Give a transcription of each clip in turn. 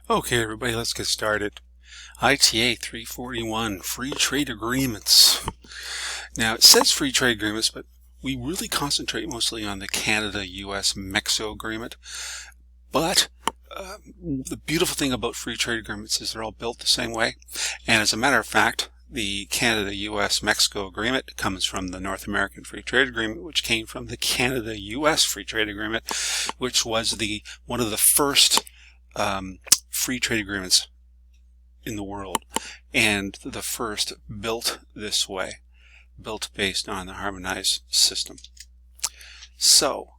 Okay, everybody, let's get started. ITA 341, Free Trade Agreements. Now, it says Free Trade Agreements, but we really concentrate mostly on the Canada-US-Mexico Agreement. But the beautiful thing about Free Trade Agreements is they're all built the same way. And as a matter of fact, the Canada-US-Mexico Agreement comes from the North American Free Trade Agreement, which came from the Canada-US Free Trade Agreement, which was one of the first free trade agreements in the world, and the first built this way, built based on the harmonized system. So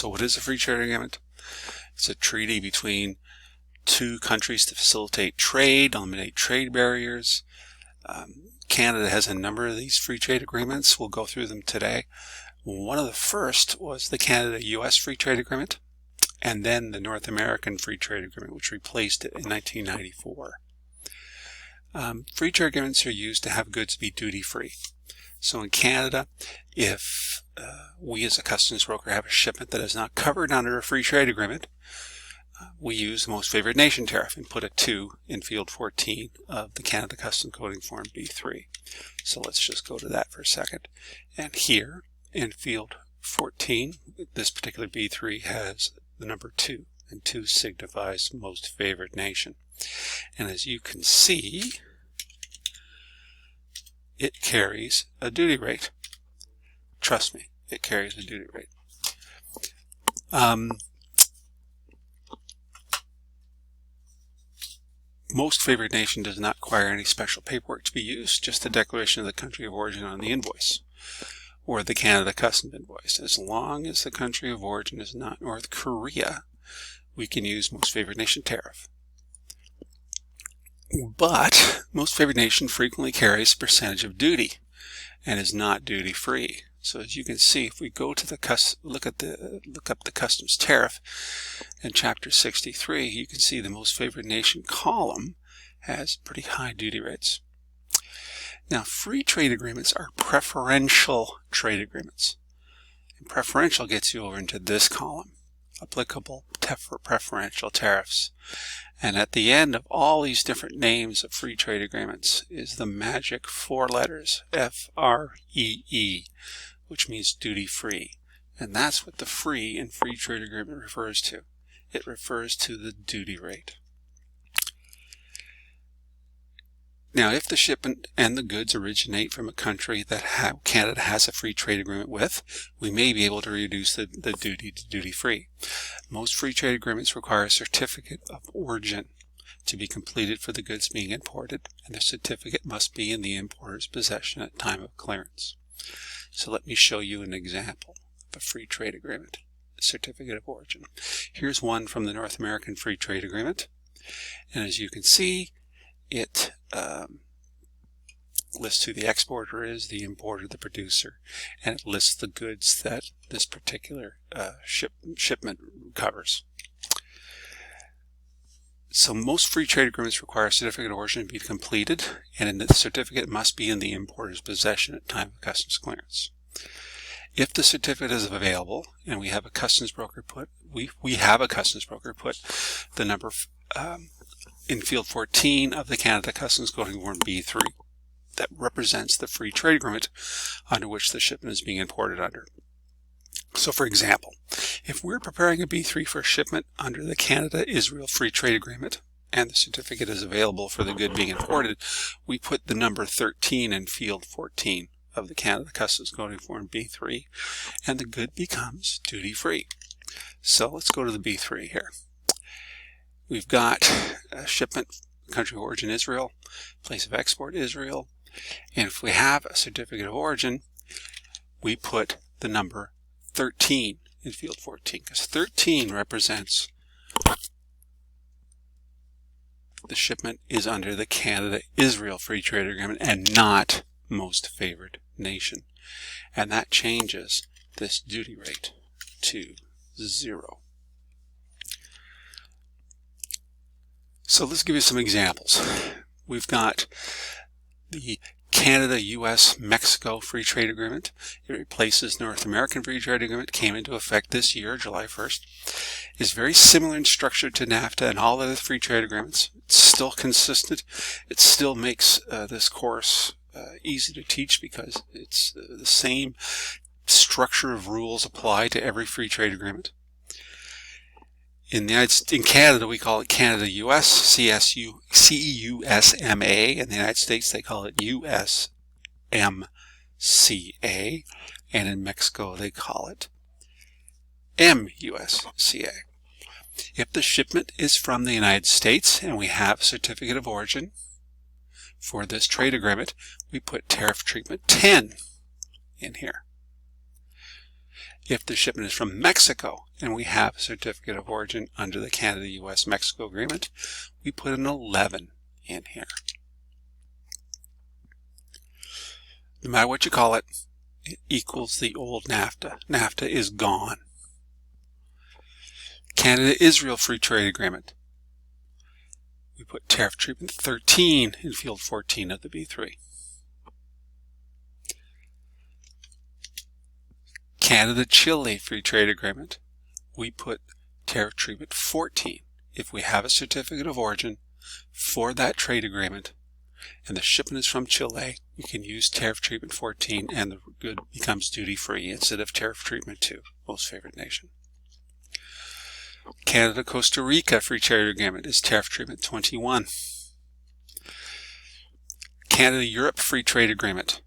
what is a free trade agreement? It's a treaty between two countries to facilitate trade, eliminate trade barriers. Canada has a number of these free trade agreements. We'll go through them today. One of the first was the Canada-US Free Trade Agreement, and then the North American Free Trade Agreement, which replaced it in 1994. Free trade agreements are used to have goods be duty-free. So in Canada, if we as a customs broker have a shipment that is not covered under a free trade agreement, we use the most favored nation tariff and put a 2 in field 14 of the Canada Customs Coding Form B3. So let's just go to that for a second. And here in field 14, this particular B3 has the number 2, and 2 signifies most favored nation. And as you can see, it carries a duty rate. Trust me, it carries a duty rate. Most favored nation does not require any special paperwork to be used, just the declaration of the country of origin on the invoice, or the Canada Customs invoice. As long as the country of origin is not North Korea, we can use most favored nation tariff. But most favored nation frequently carries a percentage of duty and is not duty free. So as you can see, if we go to the look up the customs tariff in chapter 63, you can see the most favored nation column has pretty high duty rates. Now, free trade agreements are preferential trade agreements. And preferential gets you over into this column, applicable for preferential tariffs. And at the end of all these different names of free trade agreements is the magic 4 letters, FREE, which means duty-free. And that's what the free and free trade agreement refers to. It refers to the duty rate. Now, if the shipment and the goods originate from a country that Canada has a free trade agreement with, we may be able to reduce the duty to duty-free. Most free trade agreements require a certificate of origin to be completed for the goods being imported, and the certificate must be in the importer's possession at time of clearance. So let me show you an example of a free trade agreement, certificate of origin. Here's one from the North American Free Trade Agreement, and as you can see, it lists who the exporter is, the importer, the producer, and it lists the goods that this particular shipment covers. So most free trade agreements require a certificate of origin to be completed, and the certificate must be in the importer's possession at time of customs clearance. If the certificate is available, and we have a customs broker put the number in field 14 of the Canada Customs Coding Form B3 that represents the free trade agreement under which the shipment is being imported under. So for example, if we're preparing a B3 for a shipment under the Canada-Israel Free Trade Agreement and the certificate is available for the good being imported, we put the number 13 in field 14 of the Canada Customs Coding Form B3 and the good becomes duty-free. So let's go to the B3 here. We've got a shipment, country of origin Israel, place of export Israel, and if we have a certificate of origin, we put the number 13 in field 14, because 13 represents the shipment is under the Canada-Israel Free Trade Agreement and not most favored nation. And that changes this duty rate to 0. So let's give you some examples. We've got the Canada-US-Mexico Free Trade Agreement. It replaces North American Free Trade Agreement, came into effect this year, July 1st. It's very similar in structure to NAFTA and all other free trade agreements. It's still consistent. It still makes this course easy to teach because it's the same structure of rules apply to every free trade agreement. In Canada, we call it Canada-US, CEUSMA. In the United States, they call it USMCA. And in Mexico, they call it MUSCA. If the shipment is from the United States and we have a certificate of origin for this trade agreement, we put tariff treatment 10 in here. If the shipment is from Mexico and we have a certificate of origin under the Canada-US-Mexico agreement, we put an 11 in here. No matter what you call it, it equals the old NAFTA. NAFTA is gone. Canada-Israel Free Trade Agreement. We put tariff treatment 13 in field 14 of the B3. Canada-Chile Free Trade Agreement. We put tariff treatment 14 if we have a certificate of origin for that trade agreement and the shipment is from Chile. We can use tariff treatment 14 and the good becomes duty-free instead of tariff treatment 2, most favored nation. Canada-Costa Rica Free Trade Agreement is tariff treatment 21. Canada-Europe Free Trade Agreement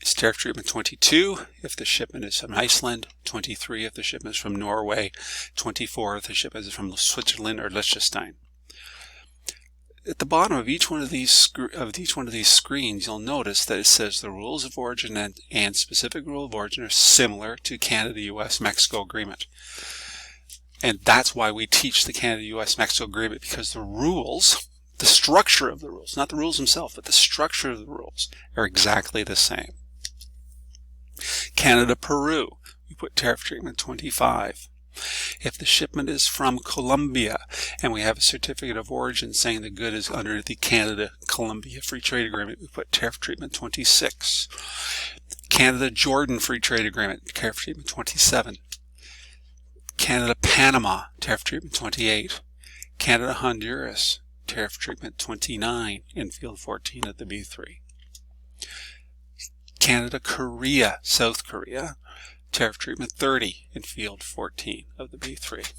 is tariff treatment 22 if the shipment is from Iceland, 23 if the shipment is from Norway, 24 if the shipment is from Switzerland or Liechtenstein. At the bottom of each one of these screens, you'll notice that it says the rules of origin and specific rule of origin are similar to Canada-US-Mexico agreement. And that's why we teach the Canada-US-Mexico agreement, because the rules, the structure of the rules, not the rules themselves, but the structure of the rules are exactly the same. Canada-Peru, we put tariff treatment 25. If the shipment is from Colombia and we have a certificate of origin saying the good is under the Canada-Colombia Free Trade Agreement, we put tariff treatment 26. Canada-Jordan Free Trade Agreement, tariff treatment 27. Canada-Panama, tariff treatment 28. Canada-Honduras, tariff treatment 29 in field 14 at the B3. Canada-Korea, South Korea, tariff treatment 30 in field 14 of the B3.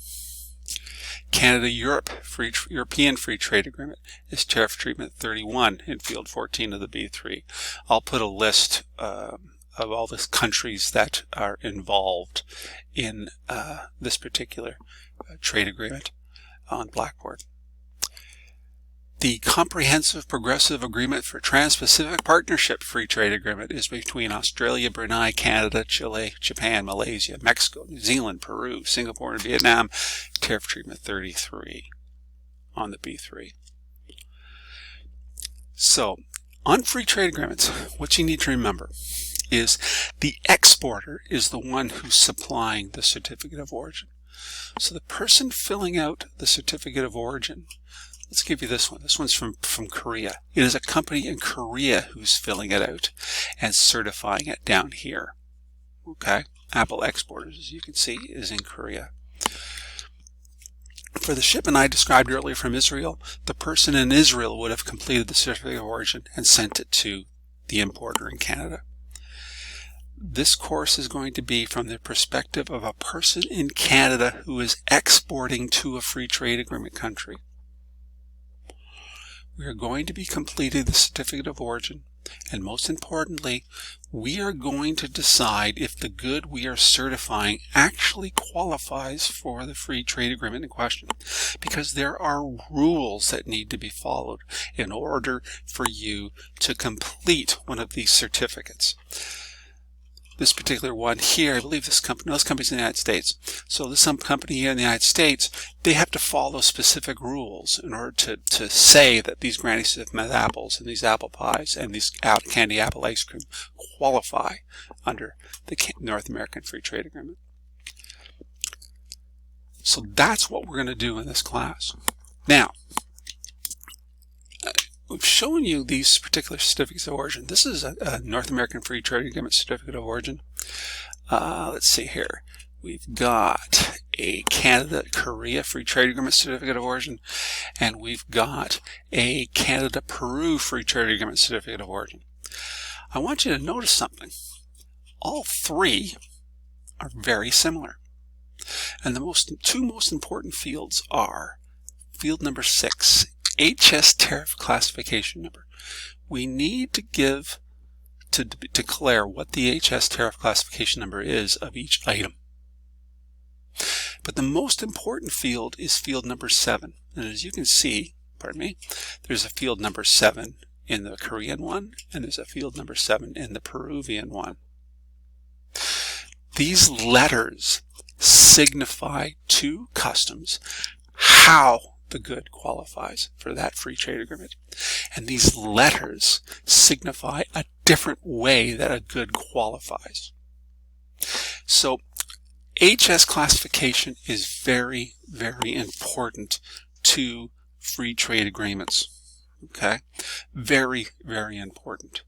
European Free Trade Agreement is tariff treatment 31 in field 14 of the B3. I'll put a list of all the countries that are involved in this particular trade agreement on Blackboard. The Comprehensive Progressive Agreement for Trans-Pacific Partnership Free Trade Agreement is between Australia, Brunei, Canada, Chile, Japan, Malaysia, Mexico, New Zealand, Peru, Singapore, and Vietnam. Tariff treatment 33 on the B3. So, on free trade agreements, what you need to remember is the exporter is the one who's supplying the certificate of origin. So the person filling out the certificate of origin, let's give you this one. This one's from Korea. It is a company in Korea who's filling it out and certifying it down here. Okay? Apple Exporters, as you can see, is in Korea. For the shipment I described earlier from Israel, the person in Israel would have completed the certificate of origin and sent it to the importer in Canada. This course is going to be from the perspective of a person in Canada who is exporting to a free trade agreement country. We are going to be completing the certificate of origin, and most importantly, we are going to decide if the good we are certifying actually qualifies for the free trade agreement in question, because there are rules that need to be followed in order for you to complete one of these certificates. This particular one here, I believe this company's in the United States. So this company here in the United States, they have to follow specific rules in order to say that these Granny Smith apples and these apple pies and these candy apple ice cream qualify under the North American Free Trade Agreement. So that's what we're going to do in this class. Now, we've shown you these particular certificates of origin. This is a North American Free Trade Agreement Certificate of Origin. Let's see here. We've got a Canada-Korea Free Trade Agreement Certificate of Origin, and we've got a Canada-Peru Free Trade Agreement Certificate of Origin. I want you to notice something. All three are very similar. And the two most important fields are field number 6, HS Tariff Classification Number. We need to declare what the HS Tariff Classification Number is of each item. But the most important field is field number 7. And as you can see, there's a field number 7 in the Korean one, and there's a field number 7 in the Peruvian one. These letters signify to customs how the good qualifies for that free trade agreement. And these letters signify a different way that a good qualifies. So HS classification is very, very important to free trade agreements. Okay? Very, very important.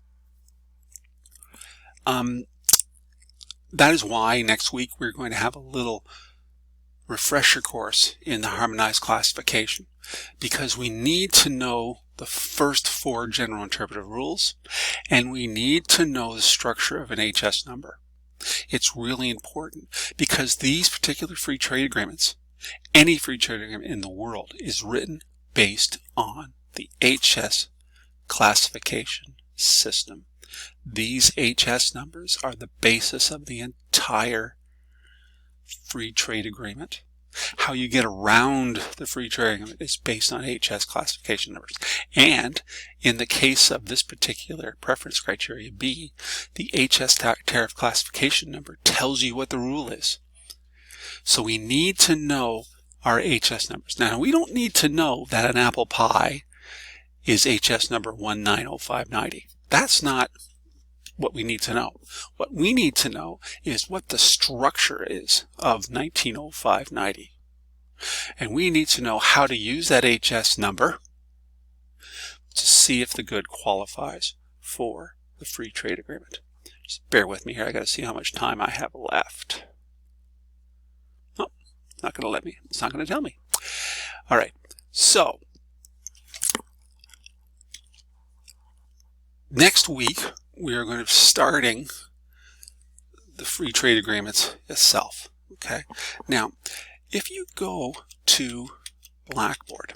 That is why next week we're going to have a little refresher course in the harmonized classification, because we need to know the first 4 general interpretive rules, and we need to know the structure of an HS number. It's really important because these particular free trade agreements, any free trade agreement in the world, is written based on the HS classification system. These HS numbers are the basis of the entire free trade agreement. How you get around the free trade agreement is based on HS classification numbers. And in the case of this particular preference criteria B, the HS tariff classification number tells you what the rule is. So we need to know our HS numbers. Now, we don't need to know that an apple pie is HS number 190590. That's not what we need to know. What we need to know is what the structure is of 190590. And we need to know how to use that HS number to see if the good qualifies for the free trade agreement. Just bear with me here. I got to see how much time I have left. Oh, it's not going to let me. It's not going to tell me. All right. So next week, we are going to be starting the free trade agreements itself. Okay. Now, if you go to Blackboard,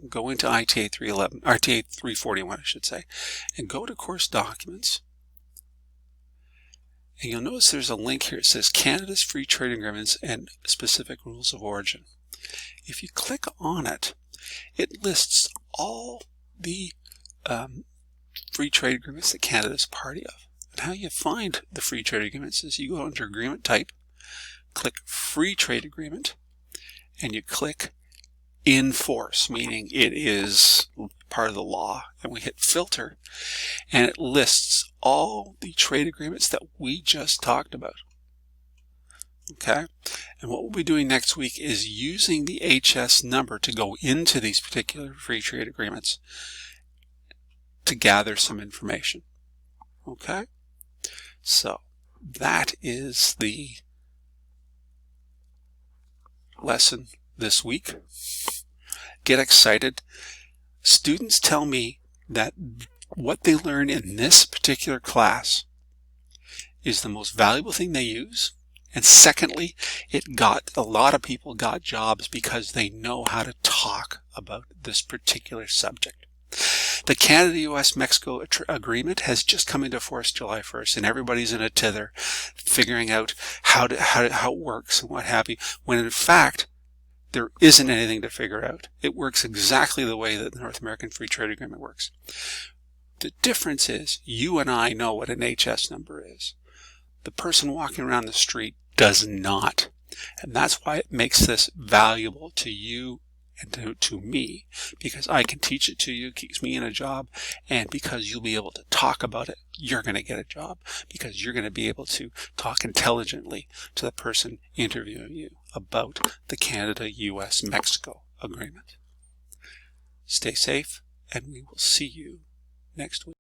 go into ITA 311, ITA 341, I should say, and go to Course Documents, and you'll notice there's a link here. It says Canada's Free Trade Agreements and Specific Rules of Origin. If you click on it, it lists all the free trade agreements that Canada is party of. And how you find the free trade agreements is you go under Agreement Type, click Free Trade Agreement, and you click In Force, meaning it is part of the law. And we hit Filter, and it lists all the trade agreements that we just talked about. Okay? And what we'll be doing next week is using the HS number to go into these particular free trade agreements to gather some information. Okay? So that is the lesson this week. Get excited. Students tell me that what they learn in this particular class is the most valuable thing they use. And secondly, a lot of people got jobs because they know how to talk about this particular subject. The Canada-US-Mexico agreement has just come into force July 1st, and everybody's in a tither figuring out how it works and what have you, when in fact there isn't anything to figure out. It works exactly the way that the North American Free Trade Agreement works. The difference is you and I know what an HS number is. The person walking around the street does not. And that's why it makes this valuable to you and to me, because I can teach it to you, keeps me in a job, and because you'll be able to talk about it, you're going to get a job, because you're going to be able to talk intelligently to the person interviewing you about the Canada-US-Mexico agreement. Stay safe and we will see you next week.